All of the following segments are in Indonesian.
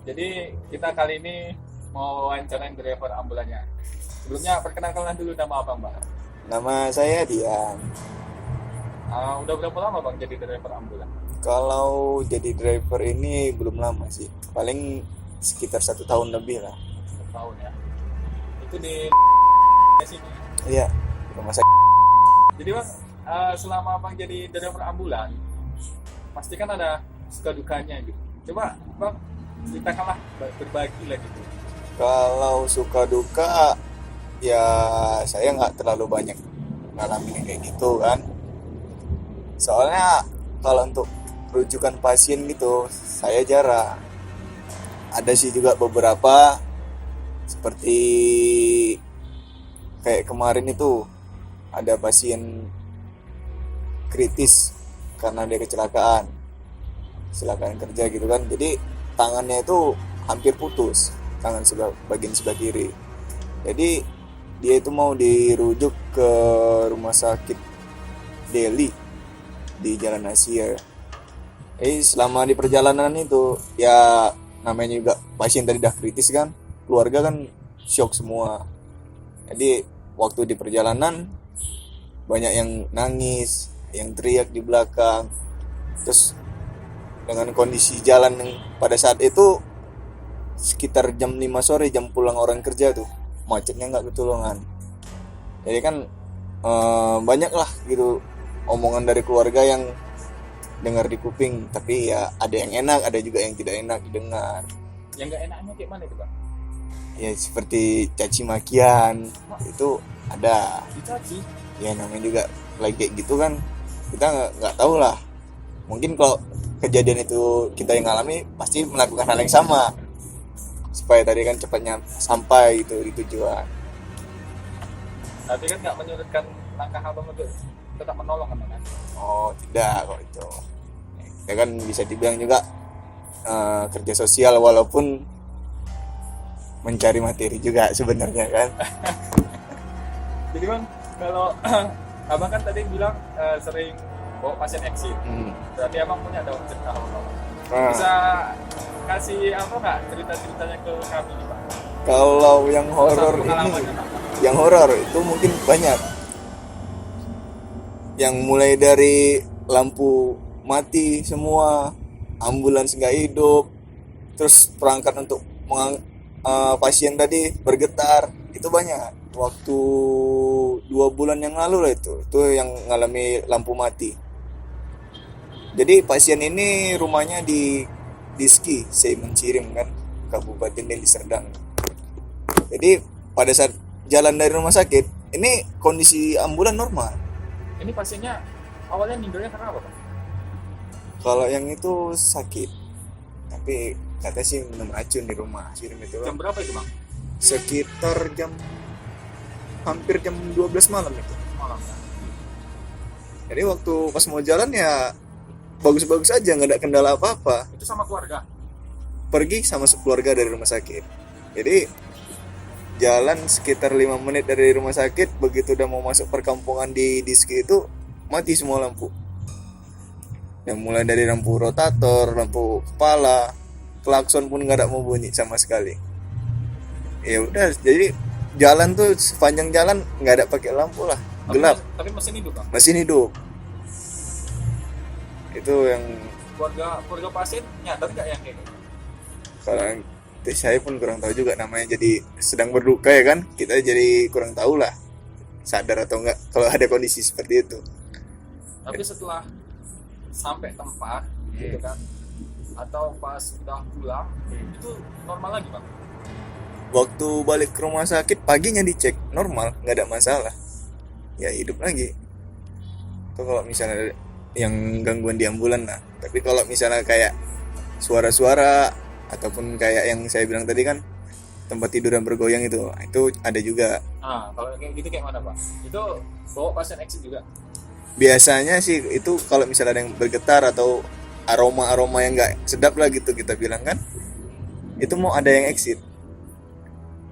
Jadi kita kali ini mau wawancarain driver ambulannya. Sebelumnya perkenalkan dulu nama abang, Mbak. Nama saya Dian. Udah berapa lama bang jadi driver ambulan? Kalau jadi driver ini belum lama sih. Paling sekitar 1 tahun lebih lah. Setahun ya. Itu di sini. Iya, rumah sakit. Jadi bang, selama abang jadi driver ambulan, pasti kan ada suka dukanya gitu. Coba bang ceritakanlah, berbagi lah gitu. Kalau suka duka, ya saya nggak terlalu banyak ngalamin kayak gitu kan. Soalnya kalau untuk rujukan pasien gitu, saya jarang. Ada sih juga beberapa seperti kayak kemarin itu ada pasien kritis karena dia kecelakaan kerja gitu kan, jadi tangannya itu hampir putus, tangan bagian sebelah kiri. Jadi dia itu mau dirujuk ke rumah sakit Delhi di Jalan Asia. Selama di perjalanan itu ya, namanya juga pasien tadi udah kritis kan, keluarga kan shock semua. Jadi waktu di perjalanan banyak yang nangis, yang teriak di belakang. Terus dengan kondisi jalan yang pada saat itu sekitar jam 5 sore, jam pulang orang kerja tuh, macetnya nggak ketulungan. Jadi kan banyak lah gitu omongan dari keluarga yang dengar di kuping, tapi ya ada yang enak, ada juga yang tidak enak didengar. Yang nggak enaknya kayak mana itu bang? Ya seperti caci makian itu ada. Dicaci. Ya namanya juga lagi kayak gitu kan, kita nggak tahu lah. Mungkin kalau kejadian itu kita yang ngalami, pasti melakukan hal yang sama supaya tadi kan cepatnya sampai itu di tujuan. Tapi kan nggak menyurutkan langkah abang untuk tetap menolong kan bang? Oh tidak, kok itu ya kan bisa dibilang juga kerja sosial, walaupun mencari materi juga sebenarnya kan. Jadi bang, kalau abang kan tadi bilang sering bawa pasien exit, berarti abang punya ada cerita horor. Bisa kasih apa nggak cerita-ceritanya ke kami nih pak? Kalau yang Satu horor ini, pengalamannya pak. yang horor itu mungkin banyak. Yang mulai dari lampu mati semua, ambulans nggak hidup, terus perangkat untuk pasien tadi bergetar, itu banyak. Waktu 2 bulan yang lalu lah itu yang ngalami lampu mati. Jadi pasien ini rumahnya di Diski, saya Mencirim kan, Kabupaten Deli Serdang. Jadi pada saat jalan dari rumah sakit, ini kondisi ambulan normal. Ini pasiennya awalnya meninggalnya karena apa pak? Kalau yang itu sakit, tapi katanya sih minum racun di rumah Sirim itu Jam kan. berapa itu bang? Sekitar hampir jam 12 malam itu. Malam ya. Jadi waktu pas mau jalan ya bagus-bagus aja, nggak ada kendala apa-apa. Itu sama keluarga. Pergi sama sekeluarga dari rumah sakit. Jadi jalan sekitar 5 menit dari rumah sakit, begitu udah mau masuk perkampungan di Diski itu mati semua lampu. Yang mulai dari lampu rotator, lampu kepala, klakson pun nggak ada mau bunyi sama sekali. Ya udah, jadi jalan tuh sepanjang jalan nggak ada pakai lampu lah, gelap. Tapi mesin hidup bang. Mesin hidup. Itu yang Keluarga pasien nyadar nggak yang kayak gitu? kalau itu saya pun kurang tahu juga, namanya jadi sedang berduka ya kan, kita jadi kurang tahu lah sadar atau enggak kalau ada kondisi seperti itu. Tapi setelah sampai tempat gitu kan, atau pas udah pulang itu normal lagi bang? Waktu balik ke rumah sakit paginya dicek normal, nggak ada masalah, ya hidup lagi. Itu kalau misalnya yang gangguan di ambulan lah. Tapi kalau misalnya kayak suara-suara ataupun kayak yang saya bilang tadi kan, tempat tidur yang bergoyang itu ada juga. Kalau kayak gitu kayak mana bang? Itu bawa pasien exit juga? Biasanya sih itu kalau misalnya ada yang bergetar atau aroma-aroma yang nggak sedap lah gitu, kita bilang kan itu mau ada yang exit.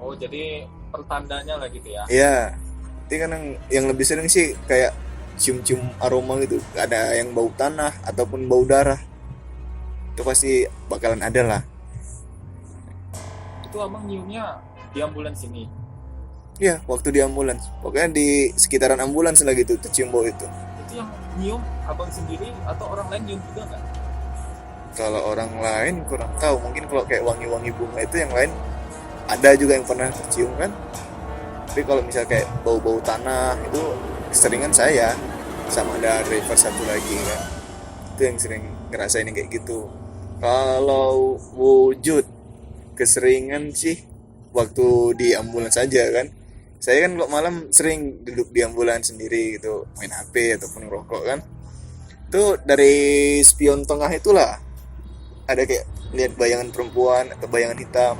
Oh jadi pertandanya lah gitu ya? Iya, itu kan yang lebih sering sih kayak cium-cium aroma gitu, ada yang bau tanah ataupun bau darah, itu pasti bakalan ada lah. itu abang nyiumnya di ambulans sini. Iya, waktu di ambulans. Pokoknya di sekitaran ambulans lah gitu, tercium bau itu. Itu yang nyium abang sendiri atau orang lain nyium juga nggak? Kalau orang lain kurang tahu, mungkin kalau kayak wangi-wangi bunga itu yang lain ada juga yang pernah tercium kan. Tapi kalau misal kayak bau-bau tanah itu keseringan saya sama ada driver satu lagi kan. Itu yang sering ngerasain yang kayak gitu. Kalau wujud keseringan sih waktu di ambulans saja kan. Saya kan kalau malam sering duduk di ambulans sendiri gitu, main HP ataupun ngerokok kan. Itu dari spion tengah itulah ada kayak lihat bayangan perempuan atau bayangan hitam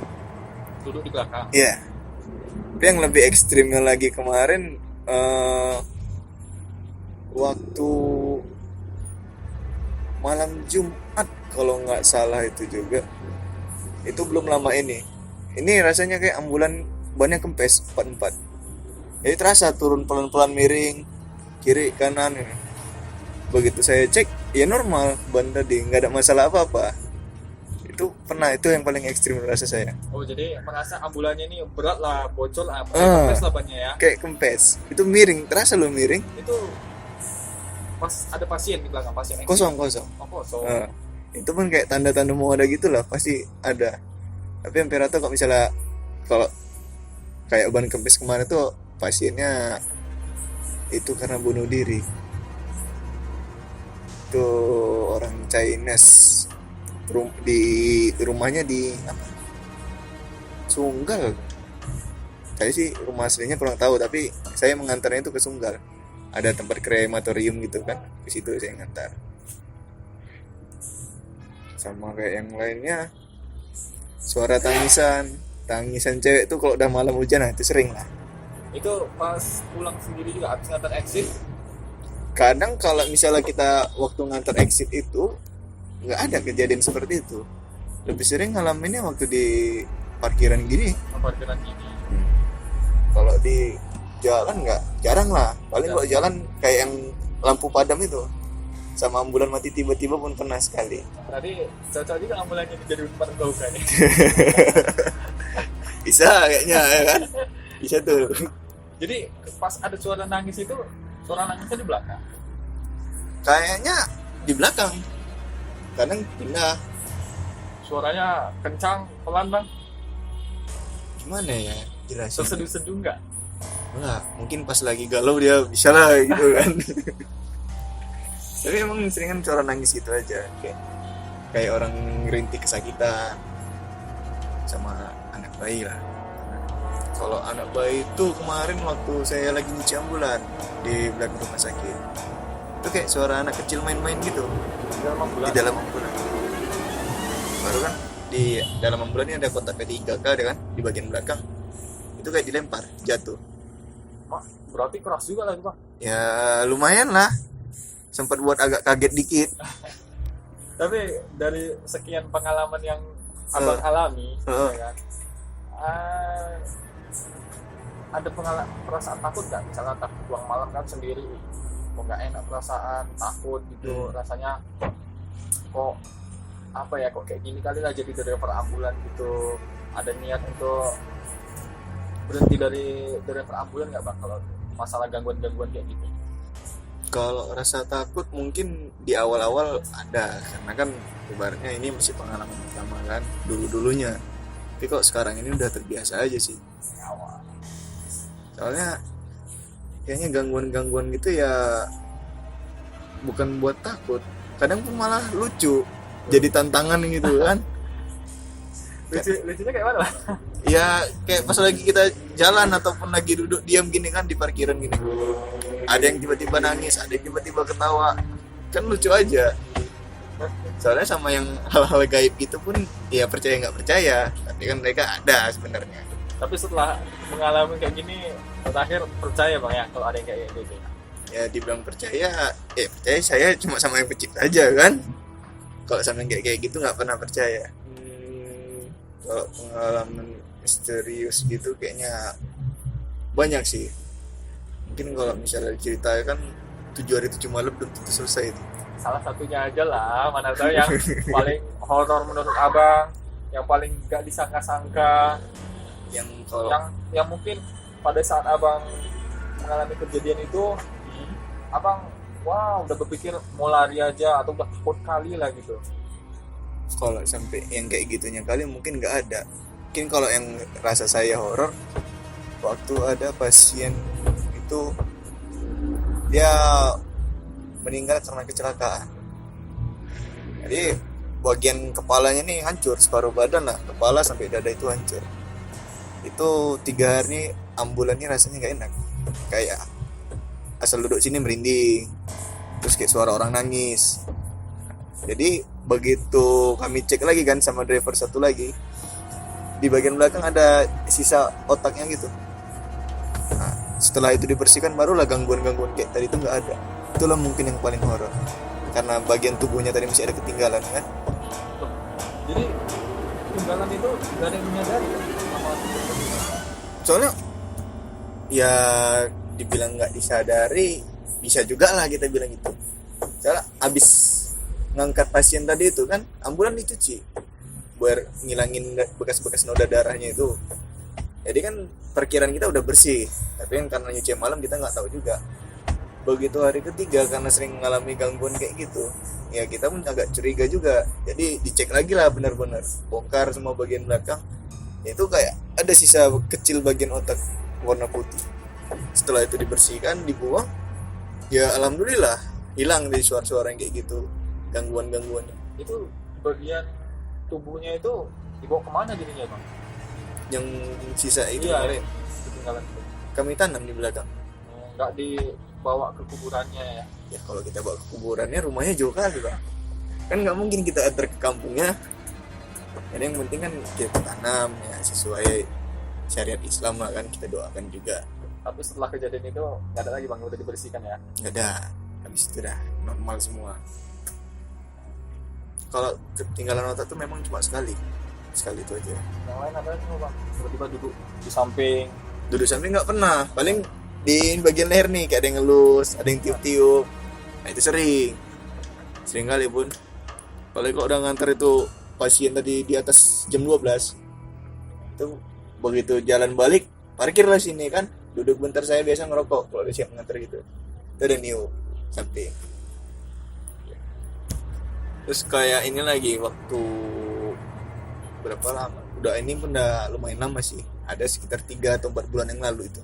Duduk di belakang. Iya. Tapi yang lebih ekstrimnya lagi kemarin waktu malam Jumat kalau nggak salah itu juga. Itu belum lama ini. Ini rasanya kayak ambulan bannya kempes 44. Jadi terasa turun pelan-pelan miring kiri kanan. Begitu saya cek ya normal ban tadi nggak ada masalah apa-apa. Itu pernah, itu yang paling ekstrim rasa saya. Oh jadi merasa ambulannya ini berat lah, bocor lah, kempes lah bannya ya. Kayak kempes. Itu miring, terasa lo miring. Itu pas ada pasien di belakang, pasien Kosong. Oh, kosong. Itu pun kayak tanda-tanda mau ada gitu lah, pasti ada. Tapi hampir rata kok misalnya kalau kayak ban kempes kemarin tuh pasiennya itu karena bunuh diri. Itu orang Chinese. Di rumahnya di apa? Sunggal. Saya sih rumah aslinya kurang tahu, tapi saya mengantarnya itu ke Sunggal. Ada tempat krematorium gitu kan, di situ saya ngantar. Sama kayak yang lainnya, suara tangisan cewek tuh kalau udah malam hujan, nah itu sering lah. Itu pas pulang sendiri juga habis ngantar exit. Kadang kalau misalnya kita waktu ngantar exit itu nggak ada kejadian seperti itu, lebih sering ngalaminnya waktu di parkiran gini. Parkiran gini. Kalau di jalan nggak, jarang lah. Paling kalau jalan kayak yang lampu padam itu sama ambulan mati tiba-tiba pun pernah sekali. Tadi cocok juga ambulannya jadi tempat luka nih. Bisa kayaknya ya kan, bisa tuh. Jadi pas ada suara nangis itu, suara nangisnya di belakang. Kayaknya di belakang. Kadang pindah. Suaranya kencang, pelan bang. Gimana ya jelasin? Terseduh-seduh nggak? Enggak, mungkin pas lagi galau dia bisa lah gitu kan. Tapi emang seringan suara nangis gitu aja, kayak orang ngerintih kesakitan sama anak bayi lah. Kalau anak bayi itu kemarin waktu saya lagi nyuci ambulan di belakang rumah sakit, itu kayak suara anak kecil main-main gitu di dalam ambulan. Baru kan di dalam ambulan ini ada kotak P3K ada kan di bagian belakang, itu kayak dilempar jatuh. Berarti keras juga lah bang. Ya lumayan lah, sempat buat agak kaget dikit. Tapi dari sekian pengalaman yang abang alami, ya kan, ada perasaan takut nggak? Misalnya takut pulang malam kan sendiri, kok nggak enak perasaan takut gitu, rasanya kok apa ya, kok kayak gini kali lah jadi driver ambulan gitu. Ada niat untuk berhenti dari driver ambulan nggak bang kalau masalah gangguan-gangguan kayak gitu? Kalau rasa takut mungkin di awal-awal ada, karena kan ibaratnya ini masih pengalaman pertama kan dulu-dulunya. Tapi kok sekarang ini udah terbiasa aja sih. Soalnya kayaknya gangguan-gangguan gitu ya bukan buat takut, kadang pun malah lucu, jadi tantangan gitu kan. Lucunya kayak mana lah? Ya kayak pas lagi kita jalan ataupun lagi duduk diam gini kan di parkiran gini, ada yang tiba-tiba nangis, ada yang tiba-tiba ketawa, kan lucu aja. Soalnya sama yang hal-hal gaib gitu pun ya percaya nggak percaya, tapi kan mereka ada sebenarnya. Tapi setelah mengalami kayak gini terakhir percaya bang ya kalau ada yang kayak gitu? Ya dibilang percaya, percaya saya cuma sama yang pencipta aja kan. Kalau sama yang kayak gitu nggak pernah percaya. Kalau pengalaman misterius gitu kayaknya banyak sih. Mungkin kalau misalnya ceritakan 7 hari 7 malam belum tentu selesai itu. Salah satunya aja lah, mana tahu yang paling horor menurut abang. yang paling gak disangka-sangka, yang kalau yang mungkin pada saat abang mengalami kejadian itu, abang wah udah berpikir mau lari aja atau udah takut kali lah gitu. kalau sampai yang kayak gitunya kali mungkin nggak ada. Mungkin kalau yang rasa saya horor waktu ada pasien itu dia meninggal karena kecelakaan. Jadi bagian kepalanya nih hancur, separuh badan lah, kepala sampai dada itu hancur. Itu 3 hari ambulannya rasanya nggak enak, kayak asal duduk sini merinding, terus kayak suara orang nangis. Jadi begitu kami cek lagi kan sama driver satu lagi, di bagian belakang ada sisa otaknya gitu. Nah, setelah itu dibersihkan barulah gangguan-gangguan kayak tadi itu nggak ada. Itulah mungkin yang paling horor, karena bagian tubuhnya tadi masih ada ketinggalan kan. Jadi ketinggalan itu gak ada yang menyadari sama Soalnya ya dibilang nggak disadari bisa juga lah kita bilang gitu. Soalnya abis ngangkat pasien tadi itu kan ambulan dicuci biar ngilangin bekas-bekas noda darahnya itu. Jadi kan perkiraan kita udah bersih, tapi kan karena nyuci malam kita nggak tahu juga. Begitu hari ketiga karena sering mengalami gangguan kayak gitu, ya kita pun agak curiga juga. Jadi dicek lagi lah benar-benar, bongkar semua bagian belakang. Itu kayak ada sisa kecil bagian otak warna putih. Setelah itu dibersihkan, dibuang, ya alhamdulillah hilang dari suara-suara yang kayak gitu, gangguan-gangguannya. itu bagian tubuhnya itu dibawa kemana jadinya bang? Yang sisa itu Iya, kemarin ketinggalan itu kami tanam di belakang. nggak dibawa ke kuburannya ya? Ya kalau kita bawa ke kuburannya rumahnya jauh kali Pak, kan nggak mungkin kita antar ke kampungnya. Jadi yang penting kan kita tanam ya sesuai syariat Islam lah kan, kita doakan juga. Tapi setelah kejadian itu nggak ada lagi bang, udah dibersihkan ya? Nggak ada, habis itu udah normal semua. Kalau ketinggalan otak tuh memang cuma sekali itu aja. Yang lain ada nggak bang? Tiba-tiba duduk di samping. Duduk samping nggak pernah, paling di bagian leher nih kayak ada yang ngelus, ada yang tiup-tiup. Nah itu sering kali pun. Apalagi kalau udah ngantar itu pasien tadi di atas jam 12, itu begitu jalan balik parkirlah sini kan, duduk bentar, saya biasa ngerokok kalau udah siap ngantar gitu. Itu ada niup samping. Terus kayak ini lagi waktu berapa lama? Udah ini pun udah lumayan lama sih. Ada sekitar 3 atau 4 bulan yang lalu itu.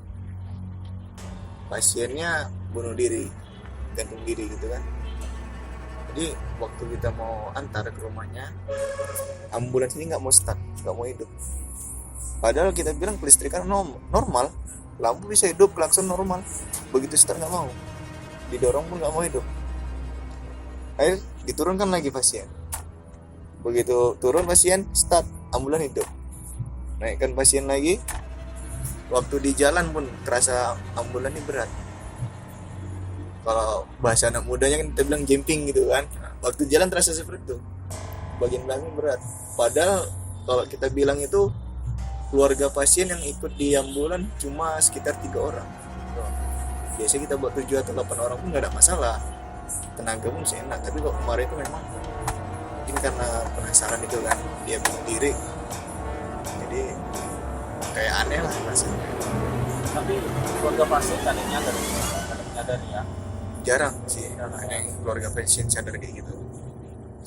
Pasiennya bunuh diri, gantung diri gitu kan. Jadi waktu kita mau antar ke rumahnya, ambulans ini nggak mau start, nggak mau hidup. Padahal kita bilang kelistrikan normal, lampu bisa hidup, klakson normal. Begitu start nggak mau, didorong pun nggak mau hidup. Akhirnya diturunkan lagi pasien. Begitu turun pasien, start, ambulan hidup. Naikkan pasien lagi. Waktu di jalan pun terasa ambulan ini berat. Kalau bahasa anak mudanya kan kita bilang jumping gitu kan. Waktu jalan terasa seperti itu, bagian belakang berat. Padahal kalau kita bilang itu keluarga pasien yang ikut di ambulan cuma sekitar 3 orang. Biasanya kita buat 7 atau 8 orang pun gak ada masalah, tenaga pun masih enak. Tapi kok kemarin itu memang mungkin karena penasaran itu kan, dia bunuh diri, jadi kayak aneh lah rasanya. Tapi keluarga pasien kan yang nyadar ya? Jarang sih ada yang keluarga pasien sadar kayak gitu.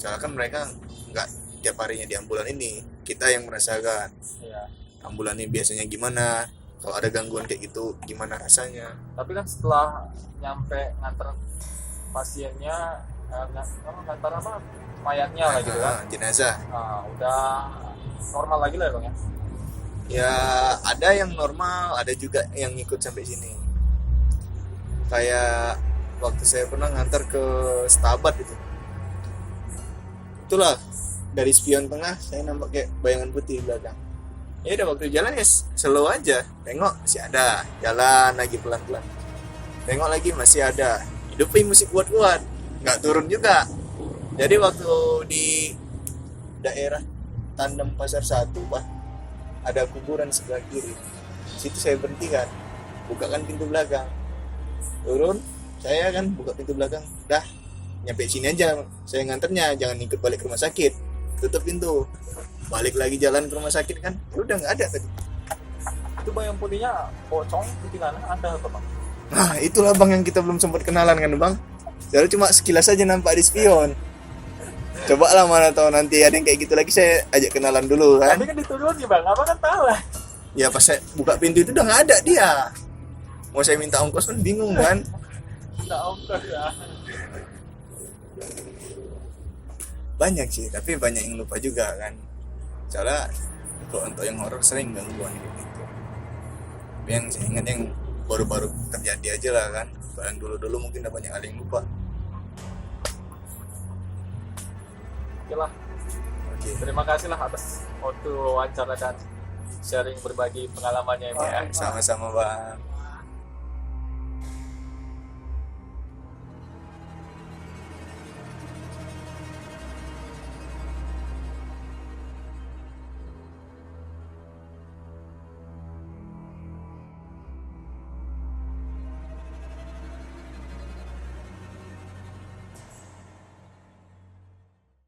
Soalnya kan mereka nggak tiap harinya di ambulan ini, kita yang merasakan. Iya. Ambulan ini biasanya gimana, kalau ada gangguan kayak gitu gimana rasanya. Tapi kan setelah nyampe nganter pasiennya, nganter apa, mayatnya lah gitu kan, jenazah. nah, udah normal lagi lah ya bang ya? Ya ada yang normal, ada juga yang ikut sampai sini. Kayak waktu saya pernah ngantar ke Stabat itu, itulah dari spion tengah saya nampak kayak bayangan putih di belakang. Ya udah waktu jalan ya slow aja, tengok masih ada, jalan lagi pelan-pelan, tengok lagi masih ada, hidupin musik kuat-kuat, nggak turun juga. Jadi waktu di daerah Tandem Pasar 1 Pak, ada kuburan sebelah kiri. Situ saya berhenti kan, bukakan pintu belakang, turun, saya kan buka pintu belakang, dah nyampe sini aja, saya nganternya, jangan ikut balik ke rumah sakit, tutup pintu. balik lagi jalan ke rumah sakit kan udah nggak ada tadi. Itu bang yang putihnya pocong ketinggalan ada apa bang? Nah itulah bang yang kita belum sempat kenalan kan bang. Jadi cuma sekilas aja nampak di spion. Coba lah mana tahu nanti ada yang kayak gitu lagi saya ajak kenalan dulu kan. Tapi kan diturunin bang, apa kan tahu lah. Ya pas saya buka pintu itu udah nggak ada dia. Mau saya minta ongkos pun bingung kan. Nggak ongkos ya. Banyak sih tapi banyak yang lupa juga kan. Soalnya kalau untuk yang horor sering gangguan gitu. Tapi yang saya ingat yang baru-baru terjadi aja lah kan. Kalau yang dulu-dulu mungkin udah banyak hal yang lupa. Oke lah. Oke. Terima kasih lah atas waktu wawancara dan sharing berbagi pengalamannya ya bang. Ya, sama-sama bang.